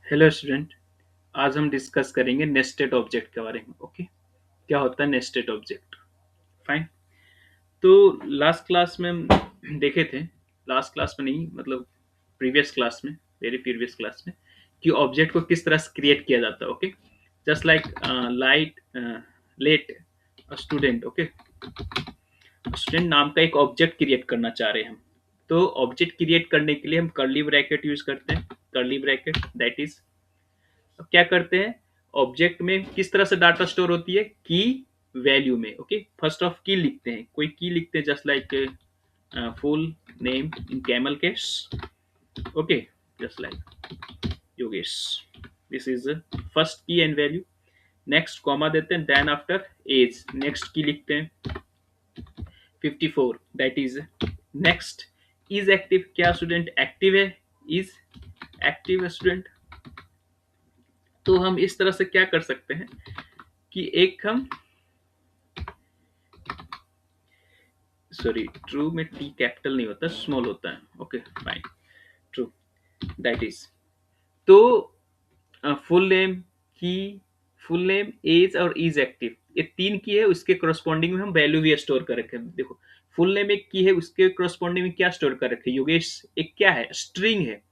Hello student. आज हम discuss करेंगे नेस्टेड ऑब्जेक्ट के बारे में। ओके, क्या होता है नेस्टेड ऑब्जेक्ट? फाइन। तो लास्ट क्लास में हम देखे थे, लास्ट क्लास में नहीं मतलब प्रीवियस क्लास में, वेरी प्रीवियस क्लास में, कि ऑब्जेक्ट को किस तरह से क्रिएट किया जाता है। Okay, just like light let student. Okay, student नाम का एक ऑब्जेक्ट क्रिएट करना चाह रहे हैं हम। तो ऑब्जेक्ट क्रिएट करने के लिए हम कर्ली ब्रैकेट यूज करते हैं। कर्ली ब्रैकेट दैट इज, अब क्या करते हैं, ऑब्जेक्ट में किस तरह से डाटा स्टोर होती है, की वैल्यू में। ओके, फर्स्ट ऑफ की लिखते हैं, कोई की लिखते हैं, just like full name in camel case. Okay, just like Yogesh, this is first की एंड वैल्यू। नेक्स्ट कॉमा देते हैं, देन आफ्टर एज नेक्स्ट की लिखते हैं 54, that is next is active. क्या स्टूडेंट एक्टिव है? इज एक्टिव है स्टूडेंट। तो हम इस तरह से क्या कर सकते हैं कि एक हम, सॉरी, ट्रू में टी कैपिटल नहीं होता, स्मॉल होता है। Okay fine, true that is. तो फुल नेम की, फुल नेम एज और इज एक्टिव, ये तीन की है, उसके करस्पॉन्डिंग में हम वैल्यू भी स्टोर कर रखे हैं। देखो, फुल नेम एक की है, उसके करस्पॉन्डिंग में क्या स्टोर कर रखे हैं योगेश? एक क्या है, स्ट्रिंग है।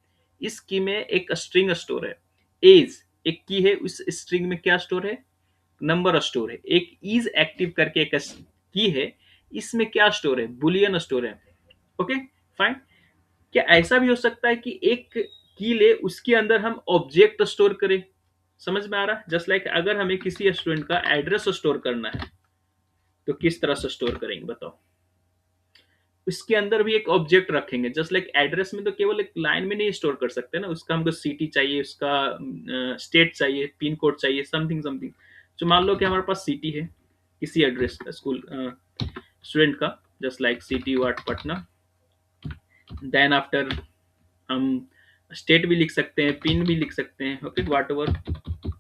इस की में एक स्ट्रिंग स्टोर है। एज एक की है, उस स्ट्रिंग में क्या स्टोर है? नंबर स्टोर है। एक इज एक्टिव करके एक की है, इसमें क्या स्टोर है? बुलियन स्टोर है। Okay fine. क्या ऐसा भी हो सकता है कि एक की ले, उसके अंदर हम ऑब्जेक्ट स्टोर करें? समझ में आ रहा है? जस्ट लाइक अगर हमें किसी स्टूडेंट का एड्रेस स्टोर करना है तो किस तरह से स्टोर करेंगे बताओ? उसके अंदर भी एक ऑब्जेक्ट रखेंगे। जस्ट लाइक एड्रेस में तो केवल एक लाइन में नहीं स्टोर कर सकते ना, उसका हमको सिटी चाहिए, उसका स्टेट चाहिए, पिन कोड चाहिए, समथिंग समथिंग। तो मान लो कि हमारे पास सिटी है किसी एड्रेस स्कूल स्टूडेंट का, जस्ट लाइक सिटी वाट पटना। देन आफ्टर हम स्टेट भी लिख सकते हैं, पिन भी लिख सकते हैं। ओके, वाट एवर,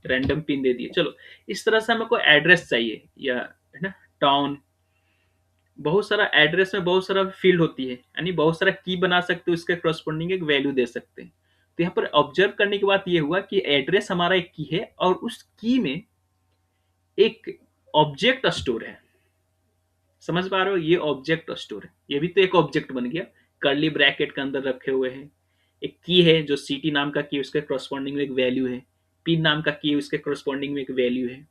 रैंडम पिन दे दिए। चलो, इस तरह से हमें कोई एड्रेस चाहिए, या है ना, टाउन। बहुत सारा एड्रेस में बहुत सारा फील्ड होती है, यानी बहुत सारा की बना सकते हो, उसके करस्पॉन्डिंग एक वैल्यू दे सकते हैं। तो यहाँ पर ऑब्जर्व करने की बात ये हुआ कि एड्रेस हमारा एक की है और उस की में एक ऑब्जेक्ट स्टोर है। समझ पा रहे हो? ये ऑब्जेक्ट स्टोर है, ये भी तो एक ऑब्जेक्ट बन गया, कर्ली ब्रैकेट के अंदर रखे हुए हैं। एक की है जो सिटी नाम का की, उसके करस्पॉन्डिंग में एक वैल्यू है। पिन नाम का की, उसके करस्पॉन्डिंग में एक वैल्यू है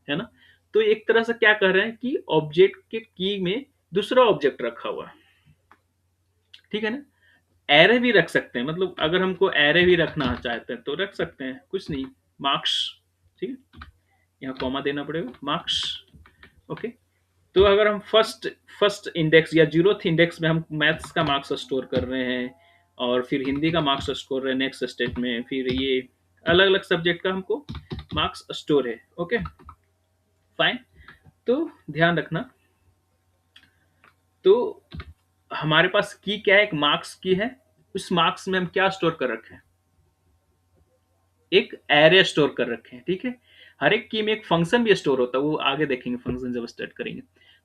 ना? तो एक तरह से क्या कर रहे हैं कि ऑब्जेक्ट के की में दूसरा ऑब्जेक्ट रखा हुआ है। ठीक है ना? एरे भी रख सकते हैं, मतलब अगर हमको एरे भी रखना चाहते हैं तो रख सकते हैं, कुछ नहीं। मार्क्स, ठीक है, यहाँ कॉमा देना पड़ेगा, मार्क्स। ओके, तो अगर हम फर्स्ट फर्स्ट इंडेक्स या जीरोथ इंडेक्स में हम मैथ्स का मार्क्स स्टोर कर रहे हैं, और फिर हिंदी का मार्क्स स्टोर रहे हैं नेक्स्ट स्टेट में, फिर ये अलग अलग सब्जेक्ट का हमको मार्क्स स्टोर है। Okay fine. तो ध्यान रखना, तो हमारे पास की क्या है, एक मार्क्स की है। उस मार्क्स में हम क्या स्टोर कर रखे हैं? एक एरे स्टोर कर रखे हैं। ठीक है, हर एक की में एक फंक्शन भी स्टोर होता है, वो आगे देखेंगे फंक्शन जब स्टार्ट करेंगे।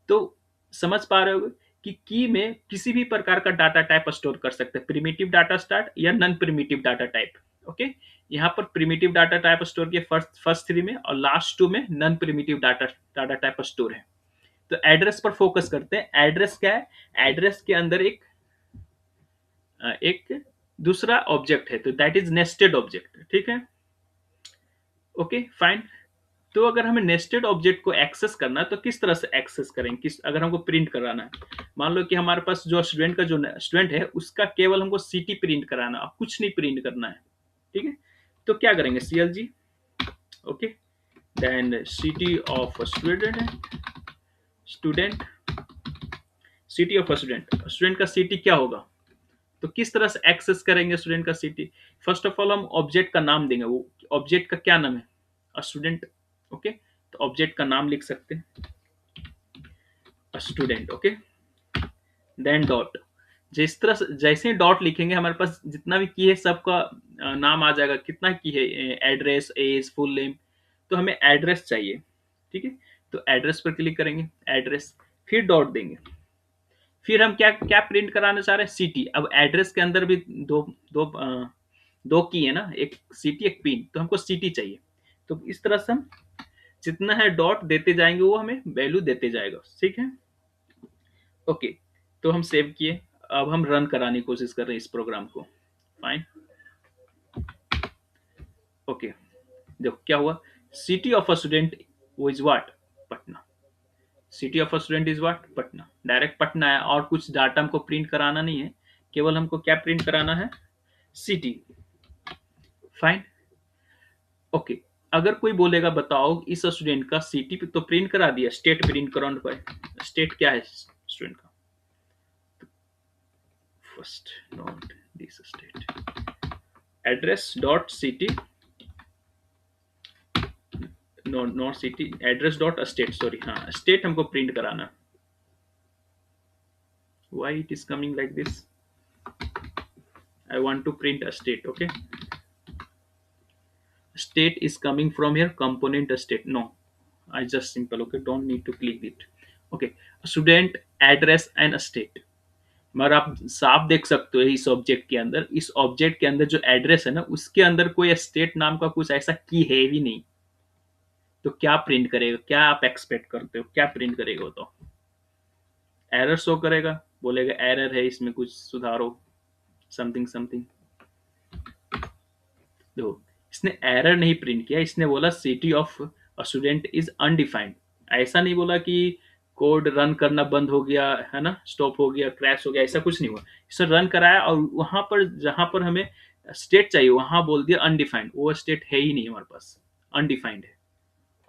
तो समझ पा रहे हो कि की में किसी भी प्रकार का डाटा टाइप स्टोर कर सकते हैं, प्रिमिटिव डाटा स्टार्ट या non primitive data type. Okay, यहाँ पर प्रिमिटिव डाटा टाइप स्टोर किया फर्स्ट फर्स्ट थ्री में, और लास्ट टू में non primitive data data type store है। तो एड्रेस पर फोकस करते हैं। एड्रेस क्या है? एड्रेस के अंदर एक दूसरा ऑब्जेक्ट है, तो दैट इज नेस्टेड ऑब्जेक्ट। ठीक है, ओके फाइन। तो अगर हमें नेस्टेड ऑब्जेक्ट को एक्सेस करना है तो किस तरह से एक्सेस करेंगे? किस, अगर हमको प्रिंट कराना है, मान लो कि हमारे पास जो स्टूडेंट का जो स्टूडेंट है उसका केवल हमको सिटी प्रिंट कराना है, कुछ नहीं प्रिंट करना है। ठीक है, तो क्या करेंगे? CLG। Okay, then city of student, student, city of student, student का सिटी क्या होगा? तो किस तरह से एक्सेस करेंगे स्टूडेंट का सिटी? फर्स्ट ऑफ ऑल हम ऑब्जेक्ट का नाम देंगे। वो ऑब्जेक्ट का क्या नाम है? स्टूडेंट। ओके, तो ऑब्जेक्ट का नाम लिख सकते हैं स्टूडेंट। Okay, then dot. जिस तरह से जैसे ही डॉट लिखेंगे हमारे पास जितना भी की है सबका नाम आ जाएगा। कितना की है? Address, age, full name. तो हमें एड्रेस चाहिए। ठीक है, तो एड्रेस पर क्लिक करेंगे, एड्रेस, फिर डॉट देंगे। फिर हम क्या क्या प्रिंट कराना चाह रहे हैं? सिटी। अब एड्रेस के अंदर भी दो दो दो की है ना, एक सिटी एक पिन, तो हमको सिटी चाहिए। तो इस तरह से हम जितना है डॉट देते जाएंगे वो हमें वैल्यू देते जाएगा, ठीक है। ओके, तो हम सेव किए। अब हम रन कराने की कोशिश कर रहे हैं इस प्रोग्राम को। फाइन। ओके, देखो क्या हुआ। सिटी ऑफ अ स्टूडेंट वो is what, Patna. City of a student is what, Patna. Direct Patna है, और कुछ डाटा हमको प्रिंट कराना नहीं है, केवल हमको क्या प्रिंट कराना है, सिटी। फाइन। ओके, अगर कोई बोलेगा बताओ इस स्टूडेंट का सिटी तो प्रिंट करा दिया, स्टेट प्रिंट कराना पाए। स्टेट क्या है स्टूडेंट का, first not this state, address dot city, not city, address dot state, sorry, हाँ स्टेट हमको प्रिंट कराना। Why it is coming like this, I want to print a state. Okay, state is coming from here, component state, no, I just simple, okay, don't need to click it। okay, student address and state। मगर आप साफ देख सकते हो इस object के अंदर, इस ऑब्जेक्ट के अंदर जो एड्रेस है ना उसके अंदर कोई स्टेट नाम का कुछ ऐसा की है भी नहीं। तो क्या प्रिंट करेगा, क्या आप एक्सपेक्ट करते हो, क्या प्रिंट करेगा? तो एरर शो करेगा, बोलेगा एरर है इसमें कुछ सुधारो, समथिंग समथिंग। देखो, इसने एरर नहीं प्रिंट किया, इसने बोला city of student is undefined. ऐसा नहीं बोला कि कोड रन करना बंद हो गया है ना, स्टॉप हो गया, क्रैश हो गया, ऐसा कुछ नहीं हुआ। इसने रन कराया और वहां पर जहां पर हमें स्टेट चाहिए वहां बोल दिया अनडिफाइंड। वो स्टेट है ही नहीं हमारे पास, अनडिफाइंड है।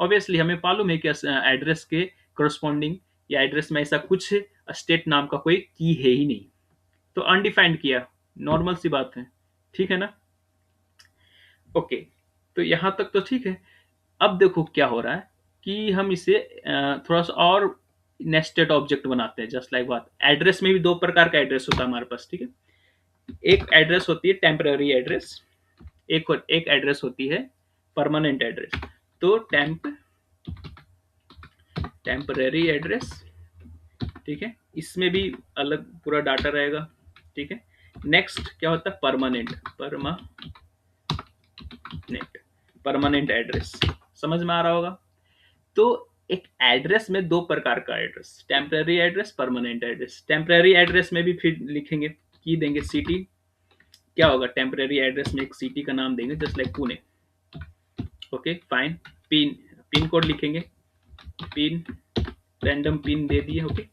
ऑब्वियसली हमें मालूम है कि एड्रेस के करस्पॉन्डिंग या एड्रेस में ऐसा कुछ स्टेट नाम का कोई की है ही नहीं, तो अनडिफाइंड किया, नॉर्मल सी बात है, ठीक है ना। ओके, तो यहां तक तो ठीक है। अब देखो क्या हो रहा है कि हम इसे थोड़ा सा और नेस्टेड ऑब्जेक्ट बनाते हैं, जस्ट लाइक बात। एड्रेस में भी दो प्रकार का एड्रेस होता है हमारे पास, ठीक है। एक एड्रेस होती है टेम्पररी एड्रेस, एक एड्रेस होती है परमानेंट एड्रेस। तो टेम्पररी एड्रेस, ठीक है, इसमें भी अलग पूरा डाटा रहेगा, ठीक है। नेक्स्ट क्या होता है, परमानेंट एड्रेस, समझ में आ रहा होगा। तो एक एड्रेस में दो प्रकार का address, temporary address, permanent address. Temporary address में भी फिर लिखेंगे, की देंगे सिटी। क्या होगा, टेम्पररी एड्रेस में एक सिटी का नाम देंगे, just like Pune. Okay fine. Pin, pin code लिखेंगे, पिन, रैंडम पिन दे दिए। ओके,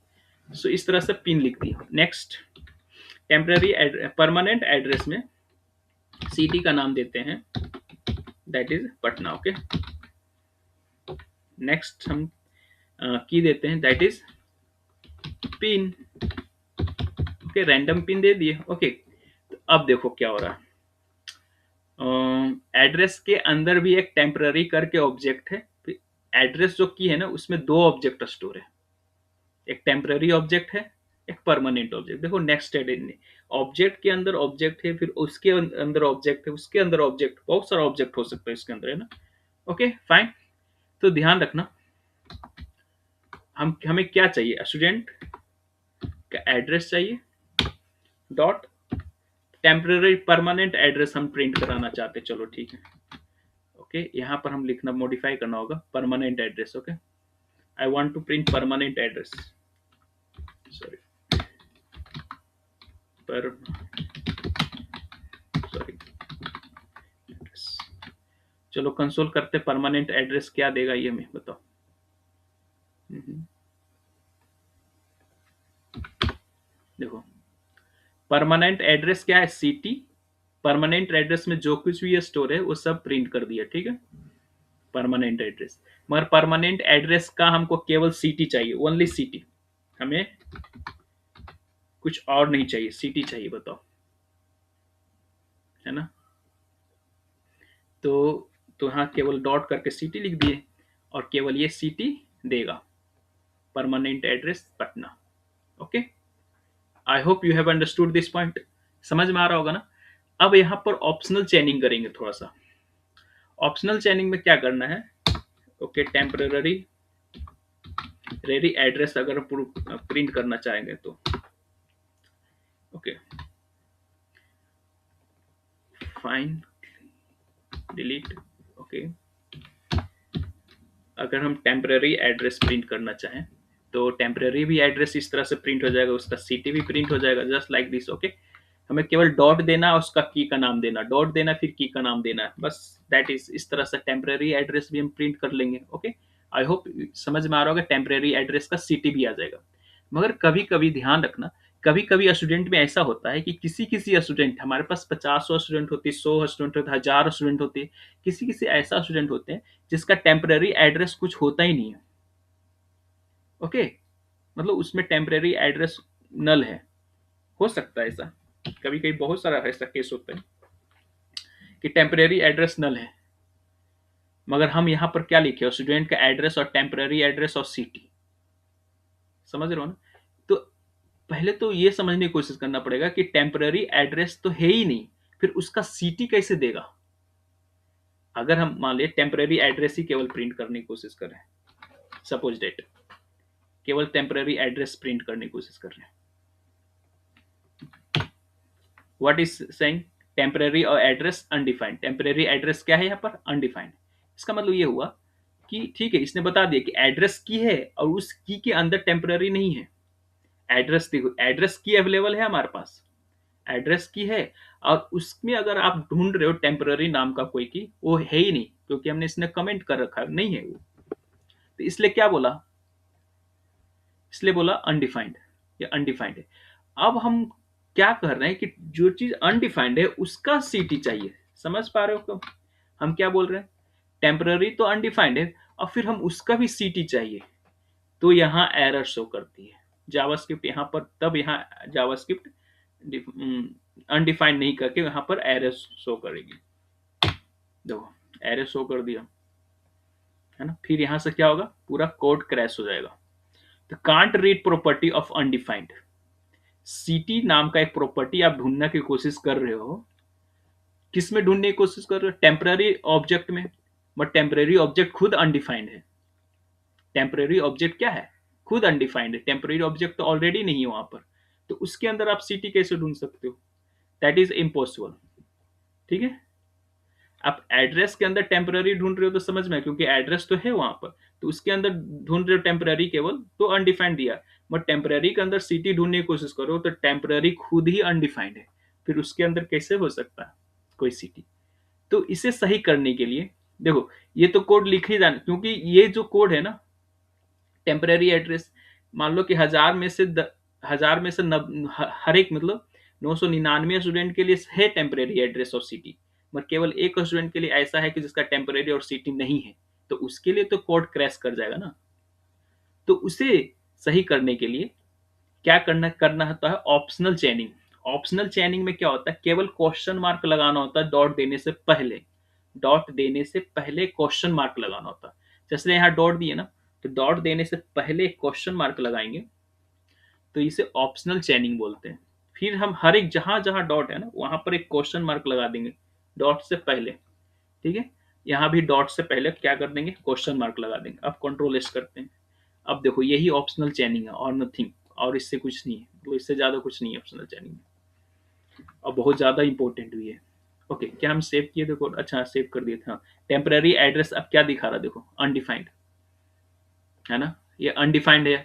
सो इस तरह से पिन लिख दिए। नेक्स्ट, टेम्पररी परमानेंट एड्रेस में सिटी का नाम देते हैं, that is Patna. Okay, next हम की देते हैं, that is pin. Okay, random pin दे दिए। ओके, तो अब देखो क्या हो रहा है। एड्रेस के अंदर भी एक टेम्पररी करके ऑब्जेक्ट है। एड्रेस जो की है ना उसमें दो ऑब्जेक्ट स्टोर है, एक टेम्पररी ऑब्जेक्ट है, एक परमानेंट ऑब्जेक्ट। देखो नेक्स्ट ऑब्जेक्ट के अंदर ऑब्जेक्ट है, फिर उसके अंदर ऑब्जेक्ट है, उसके अंदर ऑब्जेक्ट, बहुत सारा ऑब्जेक्ट हो सकता है इसके अंदर, है ना। Okay fine. तो ध्यान रखना, हमें क्या चाहिए, स्टूडेंट का एड्रेस चाहिए, डॉट टेम्पररी परमानेंट एड्रेस हम प्रिंट कराना चाहते हैं, चलो ठीक है। ओके, यहाँ पर हम लिखना मॉडिफाई करना होगा permanent address. Okay, I want to print permanent address, sorry पर सॉरी एड्रेस। चलो कंसोल करते, परमानेंट एड्रेस क्या देगा ये हमें बताओ। देखो, परमानेंट एड्रेस क्या है, सिटी। परमानेंट एड्रेस में जो कुछ भी स्टोर है वो सब प्रिंट कर दिया, ठीक है, परमानेंट एड्रेस। मगर परमानेंट एड्रेस का हमको केवल सिटी चाहिए, ओनली सिटी, हमें कुछ और नहीं चाहिए, सिटी चाहिए, बताओ, है ना। तो हाँ, केवल डॉट करके सिटी लिख दिए और केवल ये सिटी देगा, permanent address Patna. Okay, I hope you have understood this point, समझ में आ रहा होगा ना। अब यहाँ पर ऑप्शनल चेनिंग करेंगे थोड़ा सा। ऑप्शनल चेनिंग में क्या करना है, ओके, टेम्पररी एड्रेस अगर प्रिंट करना चाहेंगे तो ओके, फाइन डिलीट। ओके, अगर हम टेम्पररी एड्रेस प्रिंट करना चाहें तो टेम्पररी भी एड्रेस इस तरह से प्रिंट हो जाएगा, उसका सिटी भी प्रिंट हो जाएगा, जस्ट लाइक दिस। ओके, हमें केवल डॉट देना, उसका की का नाम देना, डॉट देना, फिर की का नाम देना, बस दैट इज। इस तरह से टेम्पररी एड्रेस भी हम प्रिंट कर लेंगे। ओके, आई होप समझ में आ रहा होगा, टेम्पररी एड्रेस का सिटी भी आ जाएगा। मगर कभी कभी ध्यान रखना, कभी कभी स्टूडेंट में ऐसा होता है कि किसी किसी स्टूडेंट, हमारे पास 50 स्टूडेंट होते, 100 स्टूडेंट होते, 1000 स्टूडेंट होते, किसी किसी ऐसा स्टूडेंट होते हैं जिसका टेम्पररी एड्रेस कुछ होता ही नहीं है। ओके, मतलब उसमें टेम्पररी एड्रेस नल है। हो सकता है ऐसा, कभी कभी बहुत सारा ऐसा केस होता है कि टेम्परेरी एड्रेस नल है, मगर हम यहाँ पर क्या लिखे, स्टूडेंट का एड्रेस और टेम्परेरी एड्रेस और सिटी। समझ रहे हो ना? तो पहले तो ये समझने की कोशिश करना पड़ेगा कि टेम्परेरी एड्रेस तो है ही नहीं, फिर उसका सिटी कैसे देगा। अगर हम मान लिया टेम्परेरी एड्रेस ही केवल प्रिंट करने की कोशिश कर रहे हैं, सपोज डेट केवल टेम्परेरी एड्रेस प्रिंट करने की कोशिश कर रहे हैं, व्हाट इज सेइंग, टेम्परेरी और एड्रेस अनडिफाइंड। टेम्परेरी एड्रेस क्या है यहाँ पर, अनडिफाइंड। इसका मतलब ये हुआ कि ठीक है, इसने बता दिया कि एड्रेस की है और उस की के अंदर टेम्पररी नहीं है। एड्रेस देखो, एड्रेस की अवेलेबल है हमारे पास, एड्रेस की है, और उसमें अगर आप ढूंढ रहे हो टेम्पररी नाम का कोई की, वो है ही नहीं, क्योंकि हमने इसने कमेंट कर रखा है, नहीं है वो। तो इसलिए क्या बोला, इसलिए बोला अनडिफाइंड, ये अनडिफाइंड है। अब हम क्या कर रहे हैं कि जो चीज अनडिफाइंड है उसका सिटी चाहिए। समझ पा रहे हो कब हम क्या बोल रहे हैं, टेम्पररी तो अनडिफाइंड है और फिर हम उसका भी सिटी चाहिए, तो यहाँ एरर शो करती है जावास्क्रिप्ट। यहाँ पर तब यहाँ जावास्क्रिप्ट अनडिफाइंड नहीं करके यहाँ पर एरर शो करेगी। देखो एरर शो कर दिया है ना, फिर यहाँ से क्या होगा, पूरा कोड क्रैश हो जाएगा। तो can't read property of undefined, city नाम का एक प्रॉपर्टी आप ढूंढने की कोशिश कर रहे हो, किस में ढूंढने की कोशिश कर रहे हो, टेम्पररी ऑब्जेक्ट में। बट टेम्पररी ऑब्जेक्ट खुद अनडिफाइंड है। टेम्पररी ऑब्जेक्ट क्या है, खुद अनडिफाइंड है, टेम्पररी ऑब्जेक्ट तो ऑलरेडी नहीं है वहां पर, तो उसके अंदर आप सिटी कैसे ढूंढ सकते हो, दैट इज इम्पॉसिबल। ठीक है, आप एड्रेस के अंदर टेम्पररी ढूंढ रहे हो तो समझ में, क्योंकि एड्रेस तो है वहां पर, तो उसके अंदर ढूंढ रहे हो टेम्पररी केवल, तो अनडिफाइंड दिया। बट टेम्पररी के अंदर सिटी ढूंढने की कोशिश करो तो टेम्पररी खुद ही अनडिफाइंड है, फिर उसके अंदर कैसे हो सकता है कोई सिटी। तो इसे सही करने के लिए देखो, ये तो कोड लिख ही जाना, क्योंकि ये जो कोड है ना, टेम्पररी एड्रेस, मान लो कि 1000 में से हर एक मतलब 999 स्टूडेंट के लिए है टेम्पररी एड्रेस और सिटी, बट केवल एक स्टूडेंट के लिए ऐसा है कि जिसका टेम्पररी और सिटी नहीं है, तो उसके लिए तो कोड क्रैश कर जाएगा ना। तो उसे सही करने के लिए क्या करना होता है, ऑप्शनल चेनिंग। ऑप्शनल चेनिंग में क्या होता है, केवल क्वेश्चन मार्क लगाना होता है डॉट देने से पहले, डॉट देने से पहले क्वेश्चन मार्क लगाना होता है। जैसे यहाँ डॉट दिए ना, तो डॉट देने से पहले क्वेश्चन मार्क लगाएंगे, तो इसे ऑप्शनल चेनिंग बोलते हैं। फिर हम हर एक जहां जहां डॉट है ना, वहां पर एक क्वेश्चन मार्क लगा देंगे डॉट से पहले। ठीक है, यहाँ भी डॉट से पहले क्या कर देंगे, क्वेश्चन मार्क लगा देंगे। अब कंट्रोल एस करते हैं। अब देखो यही ऑप्शनल चेनिंग है और नथिंग, और इससे कुछ नहीं है, तो इससे ज्यादा कुछ नहीं है ऑप्शनल चेनिंग में, और बहुत ज्यादा इंपॉर्टेंट भी है। ओके, क्या हम सेव किए, देखो अच्छा सेव कर दिए थे। टेम्पररी एड्रेस अब क्या दिखा रहा है, देखो अनडिफाइंड है ना, ये अनडिफाइंड है,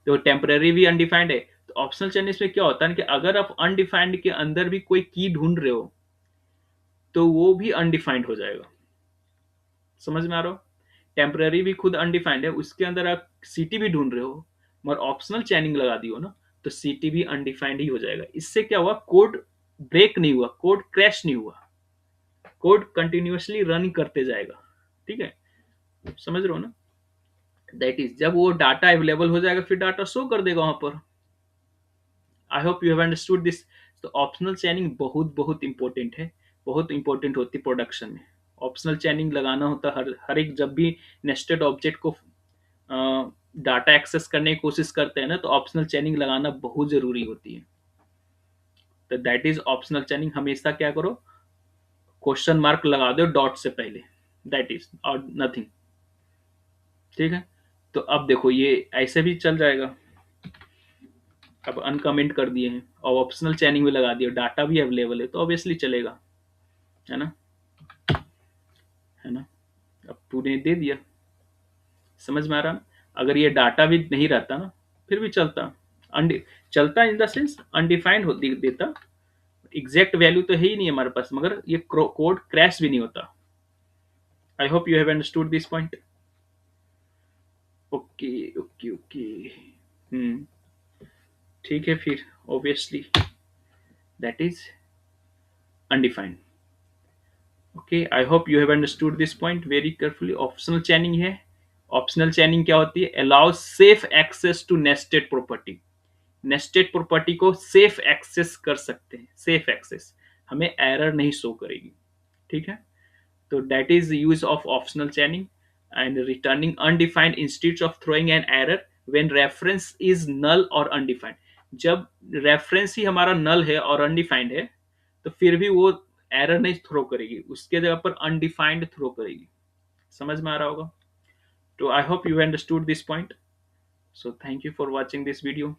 तो टेम्पररी भी अनडिफाइंड है। तो ऑप्शनल चेनिंग में क्या होता है कि अगर आप अनडिफाइंड के अंदर भी कोई की ढूंढ रहे हो तो वो भी अनडिफाइंड हो जाएगा। समझ में आ रहा हो, टेम्पररी भी खुद अनडिफाइंड है, उसके अंदर आप सिटी भी ढूंढ रहे हो, मगर ऑप्शनल चेनिंग लगा दी हो ना, तो सिटी भी अनडिफाइंड ही हो जाएगा। इससे क्या हुआ, कोड ब्रेक नहीं हुआ, कोड क्रैश नहीं हुआ, कोड कंटिन्यूअसली रन करते जाएगा। ठीक है, समझ रहे हो ना, दैट इज जब वो डाटा अवेलेबल हो जाएगा फिर डाटा शो कर देगा वहां पर। आई hope you have understood this. तो ऑप्शनल चैनिंग बहुत बहुत इंपॉर्टेंट है, बहुत इंपॉर्टेंट होती है प्रोडक्शन में। ऑप्शनल चैनिंग लगाना होता है हर एक, जब भी नेस्टेड ऑब्जेक्ट को डाटा एक्सेस करने की कोशिश करते हैं ना, तो ऑप्शनल चैनिंग लगाना बहुत जरूरी होती है। तो दैट इज ऑप्शनल चैनिंग, हमेशा क्या करो, क्वेश्चन मार्क लगा दो डॉट से पहले, दैट इज और नथिंग। ठीक है, तो अब देखो ये ऐसे भी चल जाएगा। अब अनकमेंट कर दिए हैं और ऑप्शनल चैनिंग भी लगा दिया, डाटा भी अवेलेबल है, तो ऑब्वियसली चलेगा। है ना, है ना। अब तूने दे दिया, समझ में आ रहा ना। अगर ये डाटा भी नहीं रहता ना, फिर भी चलता। अनडि चलता इन द सेंस अनडिफाइंड होती देता, एग्जैक्ट वैल्यू तो है ही नहीं हमारे पास, मगर ये कोड क्रैश भी नहीं होता। I hope you have understood this point. Okay, okay, okay. Hmm. ठीक है फिर, obviously that is undefined. Okay, I hope you have understood this point very carefully. Optional chaining है। ऑप्शनल चैनिंग क्या होती है? Allow safe access to nested property. Nested property को safe access कर सकते हैं, सेफ एक्सेस, हमें एरर नहीं शो करेगी। ठीक है। तो that is the use of optional chaining and returning undefined instead of throwing an error when reference is null or undefined। जब रेफरेंस ही हमारा नल है और अनडिफाइंड है, तो फिर भी वो एरर नहीं थ्रो करेगी, उसके जगह पर अनडिफाइंड थ्रो करेगी। समझ में आ रहा होगा। तो आई hope you understood this point. So thank you for watching this video.